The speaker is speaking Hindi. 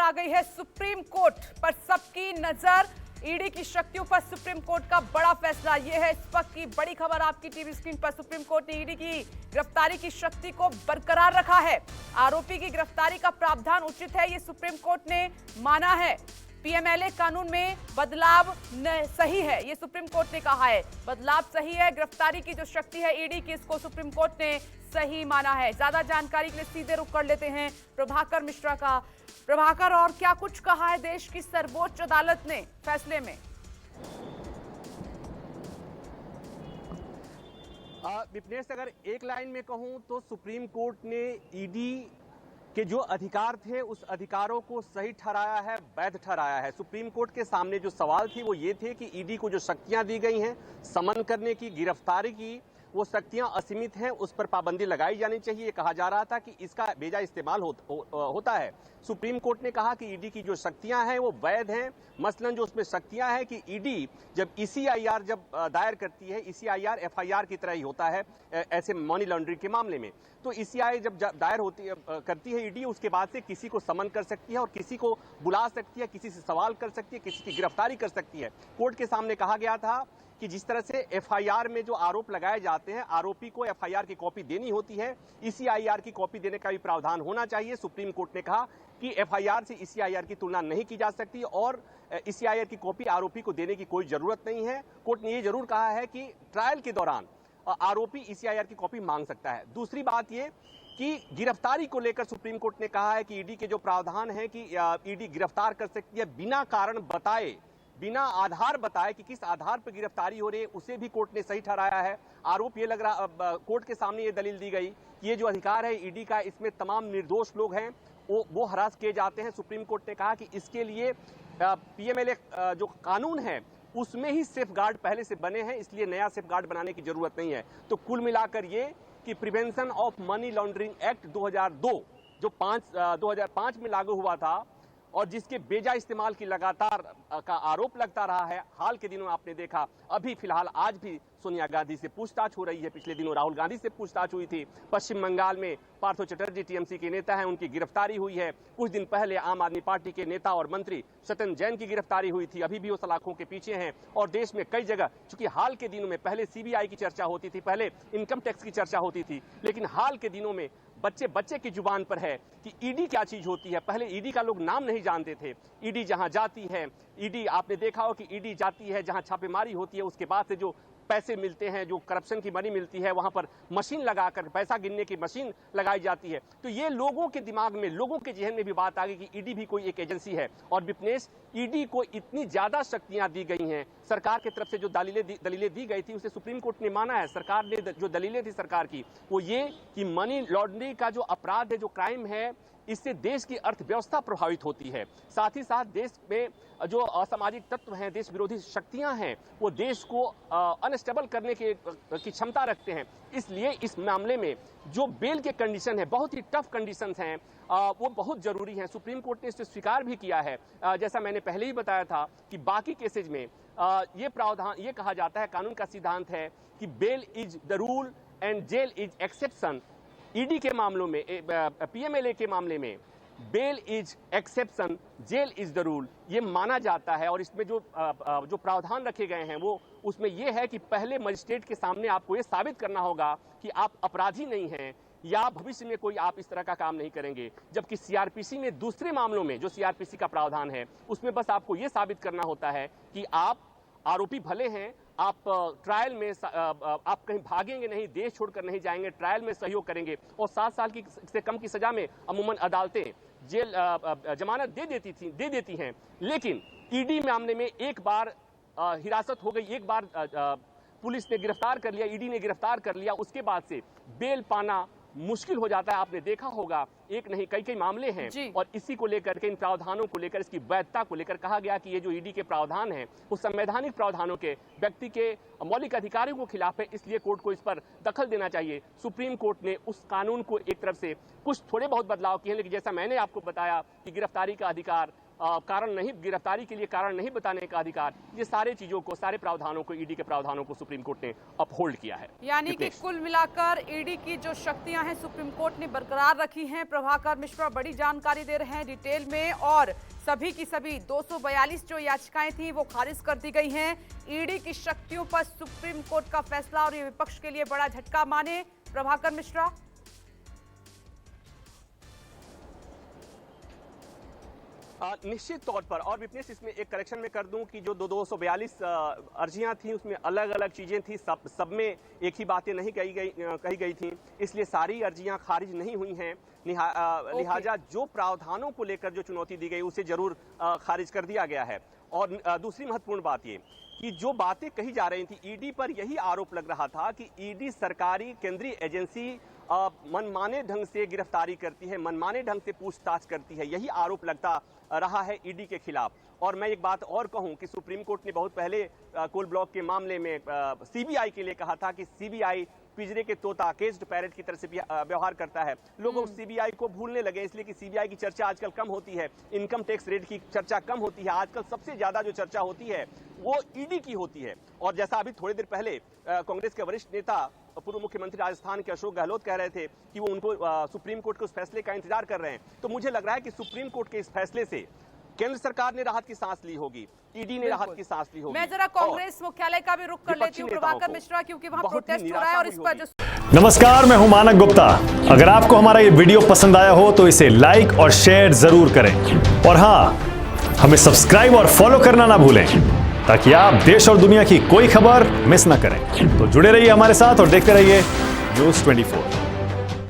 आ गई है सुप्रीम कोर्ट पर सबकी नजर। ईडी की शक्तियों पर सुप्रीम कोर्ट का बड़ा फैसला। यह है इस वक्त की बड़ी खबर आपकी टीवी स्क्रीन पर। सुप्रीम कोर्ट ने ईडी की गिरफ्तारी की शक्ति को बरकरार रखा है। आरोपी की गिरफ्तारी का प्रावधान उचित है, ये सुप्रीम कोर्ट ने माना है। पीएमएलए कानून में बदलाव सही है, ये सुप्रीम कोर्ट ने कहा है। बदलाव सही है, गिरफ्तारी की जो शक्ति है ईडी की, इसको सुप्रीम कोर्ट ने सही माना है। ज्यादा जानकारी के लिए सीधे रुख कर लेते हैं प्रभाकर मिश्रा का। प्रभाकर, और क्या कुछ कहा है देश की सर्वोच्च अदालत ने फैसले में? विपनेश, अगर एक लाइन में कहूं तो सुप्रीम कोर्ट ने ईडी के जो अधिकार थे उस अधिकारों को सही ठहराया है, वैध ठहराया है। सुप्रीम कोर्ट के सामने जो सवाल थे वो ये थे कि ईडी को जो शक्तियां दी गई हैं समन करने की, गिरफ्तारी की, वो शक्तियां असीमित हैं, उस पर पाबंदी लगाई जानी चाहिए। कहा जा रहा था कि इसका बेजा इस्तेमाल होता है। सुप्रीम कोर्ट ने कहा कि ईडी की जो शक्तियां हैं वो वैध हैं। मसलन जो उसमें शक्तियां हैं कि ईडी जब ईसीआईआर जब दायर करती है, ईसीआईआर एफआईआर की तरह ही होता है ऐसे मनी लॉन्ड्रिंग के मामले में। तो ईसीआई जब दायर करती है ईडी, उसके बाद से किसी को समन कर सकती है और किसी को बुला सकती है, किसी से सवाल कर सकती है, किसी की गिरफ्तारी कर सकती है। कोर्ट के सामने कहा गया था कि जिस तरह से एफआईआर में जो आरोप लगाए जाते हैं, आरोपी को एफआईआर की कॉपी देनी होती है, ईसीआईआर की कॉपी देने का भी प्रावधान होना चाहिए। सुप्रीम कोर्ट ने कहा कि एफआईआर से ईसीआईआर की तुलना नहीं की जा सकती और ईसीआईआर की कॉपी आरोपी को देने की कोई जरूरत नहीं है। कोर्ट ने यह जरूर कहा है कि ट्रायल के दौरान आरोपी ईसीआईआर की कॉपी मांग सकता है। दूसरी बात यह कि गिरफ्तारी को लेकर सुप्रीम कोर्ट ने कहा है कि ईडी के जो प्रावधान है कि ईडी गिरफ्तार कर सकती है बिना कारण बताए, बिना आधार बताए कि किस आधार पर गिरफ्तारी हो रही है, उसे भी कोर्ट ने सही ठहराया है। आरोप ये लग रहा, कोर्ट के सामने ये दलील दी गई कि ये जो अधिकार है ईडी का, इसमें तमाम निर्दोष लोग हैं वो हरास किए जाते हैं। सुप्रीम कोर्ट ने कहा कि इसके लिए पीएमएलए जो कानून है उसमें ही सेफगार्ड पहले से बने हैं, इसलिए नया सेफगार्ड बनाने की जरूरत नहीं है। तो कुल मिलाकर ये कि prevention of money laundering act 2002 जो 2005 में लागू हुआ था और जिसके बेजा इस्तेमाल की लगातार का आरोप लगता रहा है। हाल के दिनों आपने देखा, अभी फिलहाल आज भी सोनिया गांधी से पूछताछ हो रही है। पिछले दिनों राहुल गांधी से पूछताछ हुई थी। पश्चिम बंगाल में पार्थो चटर्जी टीएमसी के नेता हैं, उनकी गिरफ्तारी हुई है। कुछ दिन पहले आम आदमी पार्टी के नेता और मंत्री सत्येंद्र जैन की गिरफ्तारी हुई थी। अभी भी वो सलाखों के पीछे हैं। और देश में कई जगह, चूंकि हाल के दिनों में पहले सीबीआई की चर्चा होती थी, पहले इनकम टैक्स की चर्चा होती थी, लेकिन हाल के दिनों में बच्चे की जुबान पर है कि ईडी क्या चीज होती है। पहले ईडी का लोग नाम नहीं जानते थे। ईडी जहां जाती है, ईडी आपने देखा हो कि ईडी जाती है जहां छापेमारी होती है, उसके बाद से जो पैसे मिलते हैं, जो करप्शन की मनी मिलती है, वहां पर मशीन लगाकर पैसा गिनने की मशीन लगाई जाती है। तो ये लोगों के दिमाग में, लोगों के जहन में भी बात आ गई कि ईडी भी कोई एक एजेंसी है। और विपनेश, ईडी को इतनी ज्यादा शक्तियां दी गई हैं, सरकार की तरफ से जो दलीलें दी गई थी उसे सुप्रीम कोर्ट ने माना है। सरकार ने जो दलीलें थी सरकार की वो ये कि मनी लॉन्ड्रिंग का जो अपराध है, जो क्राइम है, इससे देश की अर्थव्यवस्था प्रभावित होती है। साथ ही साथ देश में जो असामाजिक तत्व हैं, देश विरोधी शक्तियां हैं, वो देश को अनस्टेबल करने की क्षमता रखते हैं। इसलिए इस मामले में जो बेल के कंडीशन है, बहुत ही टफ कंडीशंस हैं, वो बहुत जरूरी हैं। सुप्रीम कोर्ट ने इसे स्वीकार भी किया है। जैसा मैंने पहले ही बताया था कि बाकी केसेज में ये प्रावधान, ये कहा जाता है, कानून का सिद्धांत है कि bail is the rule and jail is exception. ED के मामलों में, पीएमएलए के मामले में bail is exception, jail is the rule, ये माना जाता है। और इसमें जो प्रावधान रखे गए हैं वो उसमें ये है कि पहले मजिस्ट्रेट के सामने आपको ये साबित करना होगा कि आप अपराधी नहीं हैं या भविष्य में कोई आप इस तरह का काम नहीं करेंगे। जबकि सीआरपीसी में दूसरे मामलों में, जो सीआरपीसी का प्रावधान है, उसमें बस आपको ये साबित करना होता है कि आप आरोपी भले हैं, आप ट्रायल में आप कहीं भागेंगे नहीं, देश छोड़कर नहीं जाएंगे, ट्रायल में सहयोग करेंगे। और 7 साल की से कम की सजा में अमूमन अदालतें जेल जमानत दे देती हैं। लेकिन ईडी मामले में एक बार हिरासत हो गई, एक बार पुलिस ने गिरफ्तार कर लिया, ईडी ने गिरफ्तार कर लिया, उसके बाद से बेल पाना मुश्किल हो जाता है। आपने देखा होगा, एक नहीं कई मामले हैं। और इसी को लेकर के, इन प्रावधानों को लेकर, इसकी वैधता को लेकर कहा गया कि ये जो ईडी के प्रावधान हैं वो संवैधानिक प्रावधानों के, व्यक्ति के मौलिक अधिकारों के खिलाफ है, इसलिए कोर्ट को इस पर दखल देना चाहिए। सुप्रीम कोर्ट ने उस कानून को एक तरफ से कुछ थोड़े बहुत बदलाव किए हैं, लेकिन जैसा मैंने आपको बताया कि गिरफ्तारी का अधिकार कारण नहीं, गिरफ्तारी के लिए कारण नहीं बताने का अधिकार, ये सारे चीजों को, सारे प्रावधानों को, ईडी के प्रावधानों को सुप्रीम कोर्ट ने अपहोल्ड किया है। यानी कि कुल मिलाकर ईडी की जो शक्तियां हैं सुप्रीम कोर्ट ने बरकरार रखी हैं। प्रभाकर मिश्रा बड़ी जानकारी दे रहे हैं डिटेल में, और सभी की सभी 242 जो याचिकाएं थी वो खारिज कर दी गई हैं। ईडी की शक्तियों पर सुप्रीम कोर्ट का फैसला और ये विपक्ष के लिए बड़ा झटका माने प्रभाकर मिश्रा। निश्चित तौर पर, और विपनेश इसमें एक करेक्शन में कर दूं कि जो 242 अर्जियां थी उसमें अलग अलग चीजें थी, सब में एक ही बातें नहीं कही गई थी, इसलिए सारी अर्जियां खारिज नहीं हुई हैं। लिहाजा जो प्रावधानों को लेकर जो चुनौती दी गई उसे जरूर खारिज कर दिया गया है। और दूसरी महत्वपूर्ण बात ये कि जो बातें कही जा रही थी, ईडी पर यही आरोप लग रहा था कि ईडी सरकारी केंद्रीय एजेंसी मनमाने ढंग से गिरफ्तारी करती है, मनमाने ढंग से पूछताछ करती है, यही आरोप लगता रहा है ईडी के खिलाफ। और मैं एक बात और कहूं कि सुप्रीम कोर्ट ने बहुत पहले कोल ब्लॉक के मामले में सीबीआई के लिए कहा था कि सीबीआई पिंजरे के तोता, केज्ड पैरेट की तरह से व्यवहार करता है। लोग सीबीआई को भूलने लगे, इसलिए कि सीबीआई की चर्चा आजकल कम होती है, इनकम टैक्स रेट की चर्चा कम होती है, आजकल सबसे ज्यादा जो चर्चा होती है वो ईडी की होती है। और जैसा अभी थोड़ी देर पहले कांग्रेस के वरिष्ठ नेता पूर्व मुख्यमंत्री राजस्थान के अशोक गहलोत कह रहे थे कि वो उनको सुप्रीम कोर्ट के उस फैसले का इंतजार कर रहे हैं, तो मुझे लग रहा है कि सुप्रीम कोर्ट के इस फैसले से केंद्र सरकार ने राहत की सांस ली होगी, ईडी ने राहत की सांस ली होगी। मैं जरा कांग्रेस मुख्यालय का भी रुख कर लेती हूँ प्रभाकर मिश्रा, क्योंकि वहां प्रोटेस्ट हो रहा है और इस पर जो नमस्कार, मैं हूं मानक गुप्ता। अगर आपको हमारा ये वीडियो पसंद आया हो तो इसे लाइक और शेयर जरूर करें, और हाँ, हमें सब्सक्राइब और फॉलो करना ना भूलें ताकि आप देश और दुनिया की कोई खबर मिस ना करें। तो जुड़े रहिए हमारे साथ और देखते रहिए न्यूज़ 24।